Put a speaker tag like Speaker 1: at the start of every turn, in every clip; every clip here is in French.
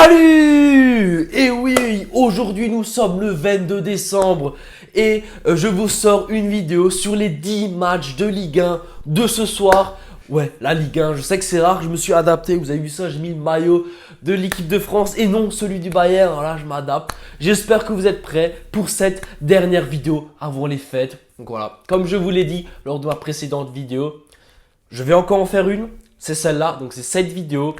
Speaker 1: Salut! Et oui, aujourd'hui nous sommes le 22 décembre et je vous sors une vidéo sur les 10 matchs de Ligue 1 de ce soir. Ouais, la Ligue 1, je sais que c'est rare, je me suis adapté, vous avez vu ça, j'ai mis le maillot de l'équipe de France et non celui du Bayern, voilà, je m'adapte. J'espère que vous êtes prêts pour cette dernière vidéo avant les fêtes. Donc voilà, comme je vous l'ai dit lors de ma précédente vidéo, je vais encore en faire une, c'est celle-là, donc c'est cette vidéo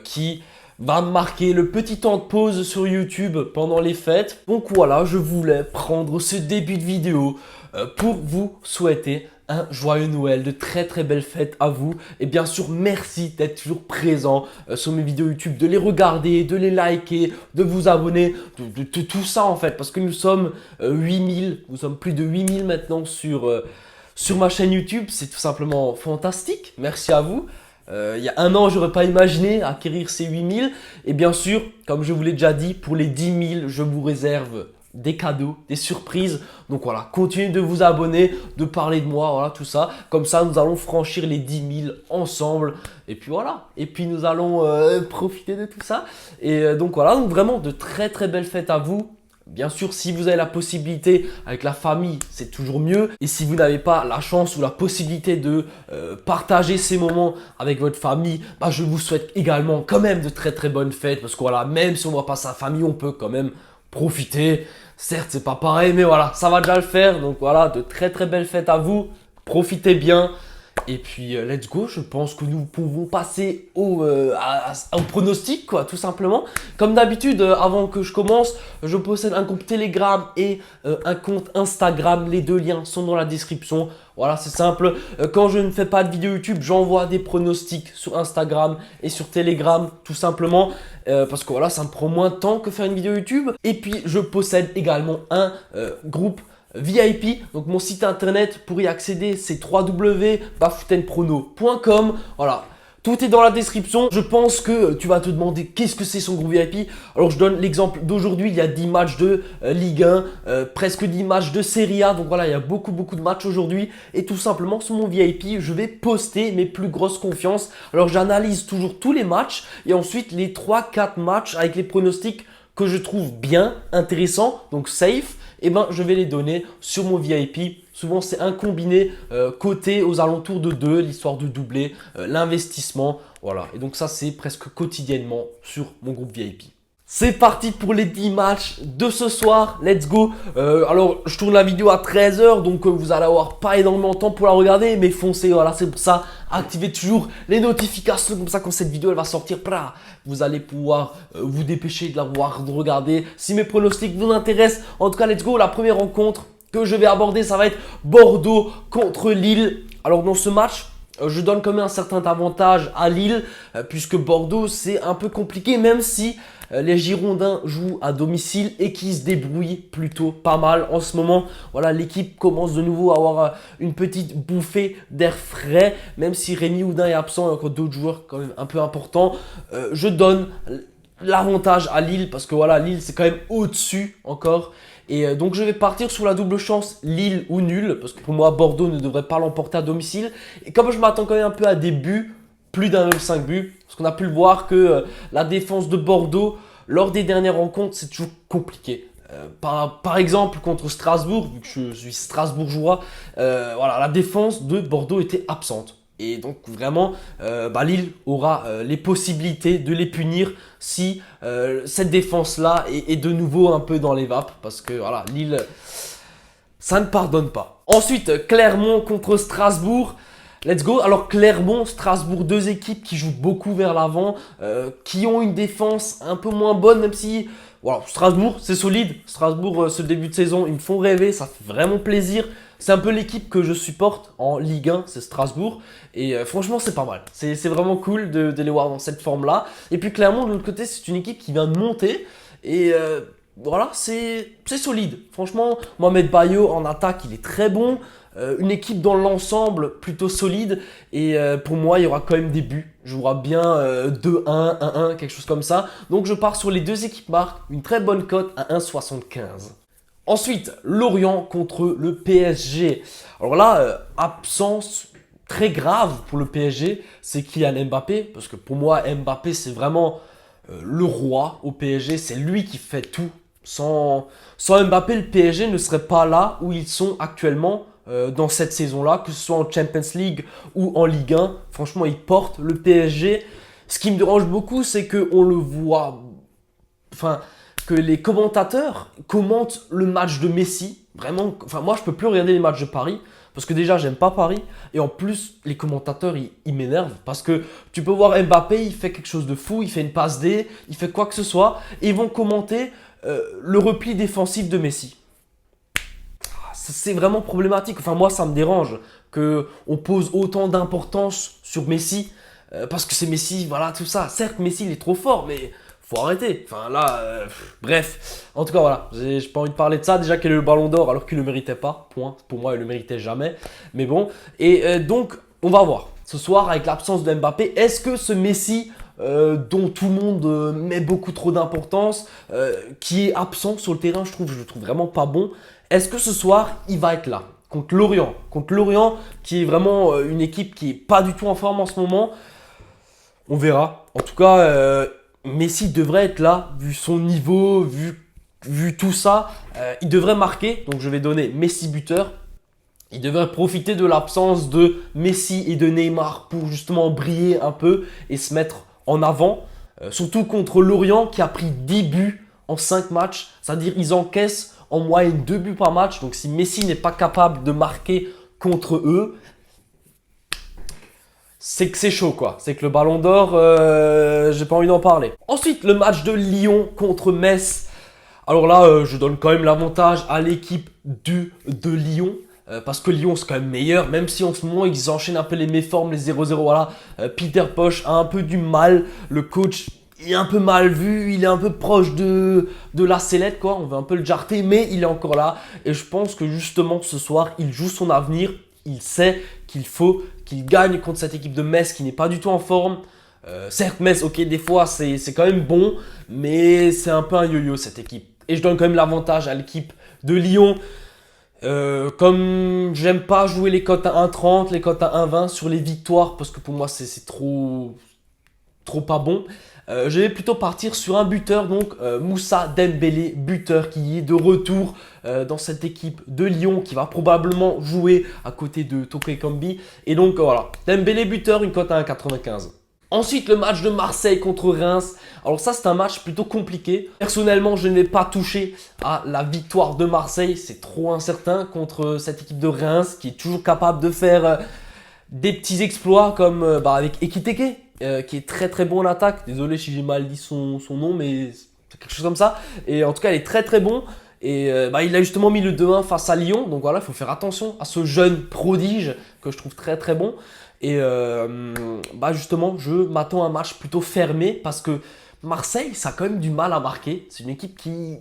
Speaker 1: qui va marquer le petit temps de pause sur YouTube pendant les fêtes. Donc voilà, je voulais prendre ce début de vidéo pour vous souhaiter un joyeux Noël, de très belles fêtes à vous. Et bien sûr, merci d'être toujours présent sur mes vidéos YouTube, de les regarder, de les liker, de vous abonner, de tout ça en fait. Parce que nous sommes 8000, nous sommes plus de 8000 maintenant sur ma chaîne YouTube. C'est tout simplement fantastique, merci à vous. Il y a un an, je n'aurais pas imaginé acquérir ces 8000. Et bien sûr, comme je vous l'ai déjà dit, pour les 10 000, je vous réserve des cadeaux, des surprises. Donc voilà, continuez de vous abonner, de parler de moi, voilà, tout ça. Comme ça, nous allons franchir les 10 000 ensemble. Et puis voilà, et puis nous allons profiter de tout ça. Et donc voilà, donc vraiment de très belles fêtes à vous. Bien sûr, si vous avez la possibilité avec la famille, c'est toujours mieux. Et si vous n'avez pas la chance ou la possibilité de partager ces moments avec votre famille, bah, je vous souhaite également quand même de très bonnes fêtes. Parce que voilà, même si on ne voit pas sa famille, on peut quand même profiter. Certes, c'est pas pareil, mais voilà, ça va déjà le faire. Donc voilà, de très belles fêtes à vous. Profitez bien. Et puis, let's go, je pense que nous pouvons passer au pronostic, quoi, tout simplement. Comme d'habitude, avant que je commence, je possède un compte Telegram et un compte Instagram. Les deux liens sont dans la description. Voilà, c'est simple. Quand je ne fais pas de vidéo YouTube, j'envoie des pronostics sur Instagram et sur Telegram, tout simplement. Parce que voilà, ça me prend moins de temps que faire une vidéo YouTube. Et puis, je possède également un groupe VIP, donc mon site internet pour y accéder c'est www.bafoutenprono.com. Voilà, tout est dans la description. Je pense que tu vas te demander qu'est-ce que c'est son groupe VIP. Alors je donne l'exemple d'aujourd'hui, il y a 10 matchs de Ligue 1, presque 10 matchs de Serie A. Donc voilà, il y a beaucoup de matchs aujourd'hui. Et tout simplement sur mon VIP, je vais poster mes plus grosses confiances. Alors j'analyse toujours tous les matchs et ensuite les 3-4 matchs avec les pronostics que je trouve bien, intéressants, donc safe. Et ben, je vais les donner sur mon VIP. Souvent, c'est un combiné coté aux alentours de 2, l'histoire de doubler l'investissement. Voilà, et donc ça, c'est presque quotidiennement sur mon groupe VIP. C'est parti pour les 10 matchs de ce soir, let's go. Alors, je tourne la vidéo à 13 h, donc vous allez avoir pas énormément de temps pour la regarder, mais foncez, voilà, c'est pour ça. Activez toujours les notifications, comme ça quand cette vidéo elle va sortir, vous allez pouvoir vous dépêcher de la voir, de regarder. Si mes pronostics vous intéressent, en tout cas, let's go. La première rencontre que je vais aborder, ça va être Bordeaux contre Lille. Alors, dans ce match, je donne quand même un certain avantage à Lille, puisque Bordeaux, c'est un peu compliqué, même si les Girondins jouent à domicile et qui se débrouillent plutôt pas mal en ce moment. Voilà, l'équipe commence de nouveau à avoir une petite bouffée d'air frais, même si Rémi Houdin est absent et encore d'autres joueurs quand même un peu importants. Je donne l'avantage à Lille parce que voilà, Lille c'est quand même au-dessus encore. Et donc je vais partir sur la double chance Lille ou nul, parce que pour moi Bordeaux ne devrait pas l'emporter à domicile. Et comme je m'attends quand même un peu à des buts, plus d'un 5 buts, parce qu'on a pu le voir que la défense de Bordeaux, lors des dernières rencontres, c'est toujours compliqué. Par exemple, contre Strasbourg, vu que je suis strasbourgeois, voilà, la défense de Bordeaux était absente. Et donc vraiment, Lille aura les possibilités de les punir si cette défense-là est de nouveau un peu dans les vapes. Parce que voilà, Lille, ça ne pardonne pas. Ensuite, Clermont contre Strasbourg. Let's go. Alors Clermont, Strasbourg, deux équipes qui jouent beaucoup vers l'avant, qui ont une défense un peu moins bonne, même si voilà, Strasbourg c'est solide. Strasbourg, ce début de saison, ils me font rêver, ça fait vraiment plaisir. C'est un peu l'équipe que je supporte en Ligue 1, c'est Strasbourg. Et franchement, c'est pas mal. C'est vraiment cool de les voir dans cette forme-là. Et puis Clermont, de l'autre côté, c'est une équipe qui vient de monter. Et voilà, c'est solide. Franchement, Mohamed Bayo en attaque, il est très bon. Une équipe dans l'ensemble plutôt solide. Et pour moi, il y aura quand même des buts. Je jouera bien 2-1, 1-1, quelque chose comme ça. Donc je pars sur les deux équipes marques. Une très bonne cote à 1,75. Ensuite, Lorient contre le PSG. Alors là, absence très grave pour le PSG, c'est Kylian Mbappé. Parce que pour moi, Mbappé, c'est vraiment le roi au PSG, c'est lui qui fait tout. Sans Mbappé, le PSG ne serait pas là où ils sont actuellement dans cette saison-là, que ce soit en Champions League ou en Ligue 1. Franchement, ils portent le PSG. Ce qui me dérange beaucoup, c'est qu'on le voit, enfin, que les commentateurs commentent le match de Messi. Vraiment, enfin, moi, je peux plus regarder les matchs de Paris. Parce que déjà, j'aime pas Paris. Et en plus, les commentateurs, ils m'énervent. Parce que tu peux voir Mbappé, il fait quelque chose de fou. Il fait une passe D, il fait quoi que ce soit. Et ils vont commenter le repli défensif de Messi. C'est vraiment problématique. Enfin, moi, ça me dérange qu'on pose autant d'importance sur Messi. Parce que c'est Messi, voilà, tout ça. Certes, Messi, il est trop fort, mais faut arrêter. Enfin, là, bref. En tout cas, voilà. J'ai pas envie de parler de ça. Déjà qu'il a eu le ballon d'or alors qu'il le méritait pas. Point. Pour moi, il le méritait jamais. Mais bon. Et donc, on va voir. Ce soir, avec l'absence de Mbappé, est-ce que ce Messi, dont tout le monde met beaucoup trop d'importance, qui est absent sur le terrain, je le trouve vraiment pas bon. Est-ce que ce soir, il va être là contre Lorient? Contre Lorient, qui est vraiment une équipe qui est pas du tout en forme en ce moment. On verra. En tout cas, Messi devrait être là, vu son niveau, vu tout ça. Il devrait marquer, donc je vais donner Messi buteur. Il devrait profiter de l'absence de Messi et de Neymar pour justement briller un peu et se mettre en avant. Surtout contre Lorient qui a pris 10 buts en 5 matchs. C'est-à-dire qu'ils encaissent en moyenne 2 buts par match. Donc si Messi n'est pas capable de marquer contre eux, c'est que c'est chaud quoi. C'est que le ballon d'or, j'ai pas envie d'en parler. Ensuite, le match de Lyon contre Metz. Alors là, je donne quand même l'avantage à l'équipe de Lyon. Parce que Lyon c'est quand même meilleur, même si en ce moment ils enchaînent un peu les méformes, les 0-0, voilà. Peter Bosz a un peu du mal, le coach est un peu mal vu, il est un peu proche de la sellette quoi, on veut un peu le jarter, mais il est encore là. Et je pense que justement ce soir, il joue son avenir, il sait qu'il faut qu'il gagne contre cette équipe de Metz qui n'est pas du tout en forme. Certes Metz, ok, des fois c'est quand même bon, mais c'est un peu un yo-yo cette équipe. Et je donne quand même l'avantage à l'équipe de Lyon. Comme j'aime pas jouer les cotes à 1,30, les cotes à 1,20 sur les victoires, parce que pour moi c'est trop pas bon, je vais plutôt partir sur un buteur, donc Moussa Dembélé, buteur qui est de retour dans cette équipe de Lyon, qui va probablement jouer à côté de Toko Ekambi. Et donc voilà, Dembélé buteur, une cote à 1,95. Ensuite, le match de Marseille contre Reims. Alors ça, c'est un match plutôt compliqué. Personnellement, je n'ai pas touché à la victoire de Marseille. C'est trop incertain contre cette équipe de Reims qui est toujours capable de faire des petits exploits comme avec Ekitike, qui est très très bon en attaque. Désolé si j'ai mal dit son nom, mais c'est quelque chose comme ça. Et en tout cas, il est très très bon. Et il a justement mis le 2-1 face à Lyon. Donc voilà, il faut faire attention à ce jeune prodige que je trouve très très bon. Et justement, je m'attends à un match plutôt fermé parce que Marseille, ça a quand même du mal à marquer. C'est une équipe qui...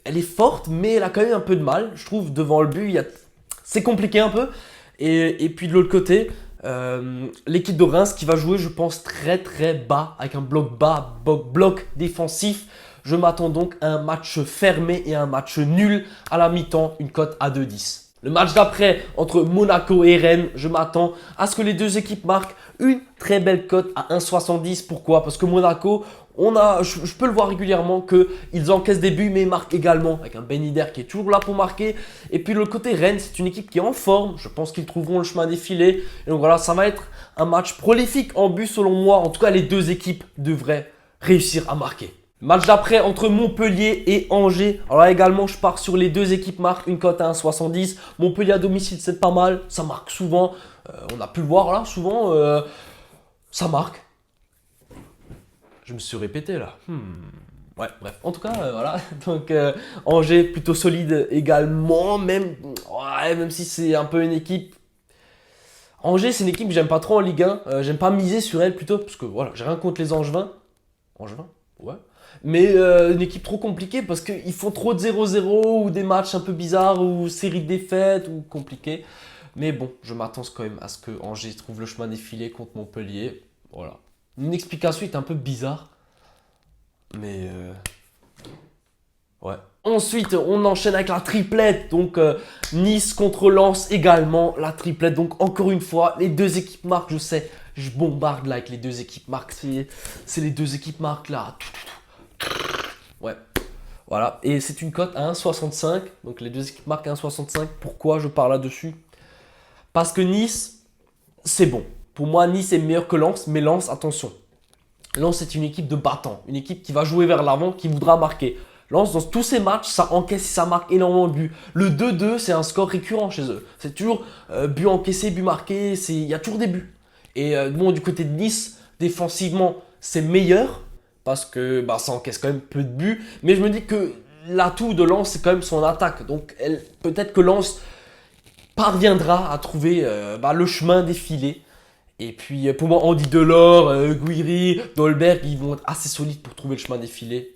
Speaker 1: Elle est forte, mais elle a quand même un peu de mal. Je trouve, devant le but, c'est compliqué un peu. Et puis de l'autre côté, l'équipe de Reims qui va jouer, je pense, très très bas, avec un bloc bas, bloc défensif. Je m'attends donc à un match fermé et un match nul à la mi-temps, une cote à 2,10. Le match d'après entre Monaco et Rennes, je m'attends à ce que les deux équipes marquent une très belle cote à 1,70. Pourquoi? Parce que Monaco, je peux le voir régulièrement qu'ils encaissent des buts mais ils marquent également avec un Ben Yedder qui est toujours là pour marquer. Et puis de l'autre côté, Rennes, c'est une équipe qui est en forme. Je pense qu'ils trouveront le chemin des filets. Et donc voilà, ça va être un match prolifique en but selon moi. En tout cas, les deux équipes devraient réussir à marquer. Match d'après entre Montpellier et Angers. Alors là également, je pars sur les deux équipes marquent une cote à 1,70. Montpellier à domicile, c'est pas mal. Ça marque souvent. On a pu le voir là, souvent. Ça marque. Je me suis répété là. Ouais, bref. En tout cas, voilà. Donc Angers plutôt solide également. Même si c'est un peu une équipe... Angers, c'est une équipe que j'aime pas trop en Ligue 1. J'aime pas miser sur elle plutôt. Parce que voilà, j'ai rien contre les Angevins. Angevins? Ouais. Mais une équipe trop compliquée parce qu'ils font trop de 0-0 ou des matchs un peu bizarres ou séries de défaites ou compliqués. Mais bon, je m'attends quand même à ce que Angers trouve le chemin des filets contre Montpellier. Voilà. Une explication est un peu bizarre. Mais ouais. Ensuite, on enchaîne avec la triplette. Donc, Nice contre Lens également. La triplette. Donc, encore une fois, les deux équipes marquent, je sais. je bombarde là avec les deux équipes marques. C'est les deux équipes marques là. Ouais. Voilà. Et c'est une cote à 1,65. Donc les deux équipes marquent à 1,65. Pourquoi je parle là-dessus? Parce que Nice, c'est bon. Pour moi, Nice est meilleur que Lens. Mais Lens, attention. Lens, c'est une équipe de battants. Une équipe qui va jouer vers l'avant, qui voudra marquer. Lens, dans tous ces matchs, ça encaisse et ça marque énormément de buts. Le 2-2, c'est un score récurrent chez eux. C'est toujours but encaissé, but marqué. Il y a toujours des buts. Et bon, du côté de Nice, défensivement, c'est meilleur. Parce que ça encaisse quand même peu de buts. Mais je me dis que l'atout de Lens, c'est quand même son attaque. Donc peut-être que Lens parviendra à trouver le chemin des filets. Et puis pour moi, Andy Delors, Guiri, Dolberg, ils vont être assez solides pour trouver le chemin des filets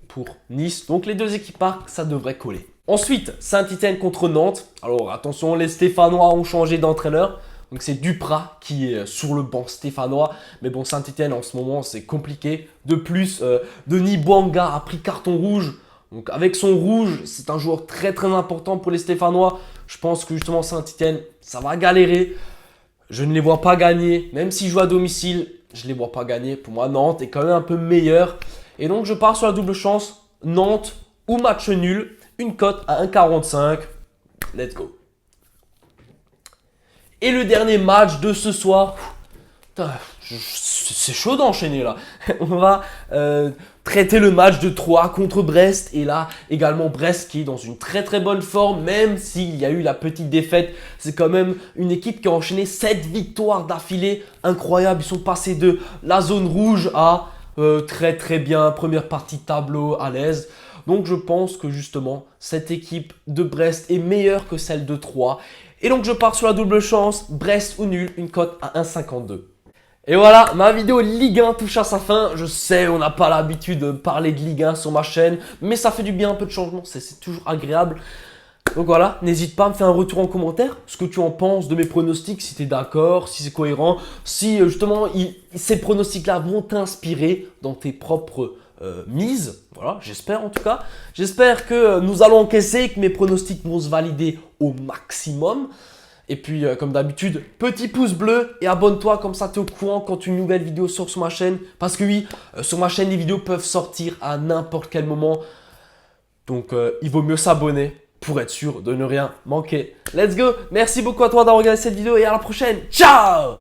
Speaker 1: pour Nice. Donc les deux équipes marquent, ça devrait coller. Ensuite, Saint-Etienne contre Nantes. Alors attention, les Stéphanois ont changé d'entraîneur. Donc c'est Duprat qui est sur le banc stéphanois. Mais bon, Saint-Etienne en ce moment, c'est compliqué. De plus, Denis Bouanga a pris carton rouge. Donc avec son rouge, c'est un joueur très très important pour les Stéphanois. Je pense que justement Saint-Etienne, ça va galérer. Je ne les vois pas gagner. Même s'ils jouent à domicile, je ne les vois pas gagner. Pour moi, Nantes est quand même un peu meilleur. Et donc je pars sur la double chance. Nantes ou match nul. Une cote à 1,45. Let's go. Et le dernier match de ce soir. C'est chaud d'enchaîner là. On va traiter le match de Troyes contre Brest. Et là, également Brest qui est dans une très très bonne forme. Même s'il y a eu la petite défaite. C'est quand même une équipe qui a enchaîné 7 victoires d'affilée. Incroyable. Ils sont passés de la zone rouge à très très bien. Première partie de tableau à l'aise. Donc je pense que justement, cette équipe de Brest est meilleure que celle de Troyes. Et donc je pars sur la double chance. Brest ou nul. Une cote à 1,52. Et voilà, ma vidéo Ligue 1 touche à sa fin. Je sais, on n'a pas l'habitude de parler de Ligue 1 sur ma chaîne, mais ça fait du bien, un peu de changement, c'est toujours agréable. Donc voilà, n'hésite pas à me faire un retour en commentaire, ce que tu en penses de mes pronostics, si tu es d'accord, si c'est cohérent, si justement ces pronostics-là vont t'inspirer dans tes propres mises. Voilà, j'espère en tout cas. J'espère que nous allons encaisser, que mes pronostics vont se valider au maximum. Et puis, comme d'habitude, petit pouce bleu et abonne-toi, comme ça tu es au courant quand une nouvelle vidéo sort sur ma chaîne. Parce que oui, sur ma chaîne, les vidéos peuvent sortir à n'importe quel moment. Donc, il vaut mieux s'abonner pour être sûr de ne rien manquer. Let's go! Merci beaucoup à toi d'avoir regardé cette vidéo et à la prochaine. Ciao!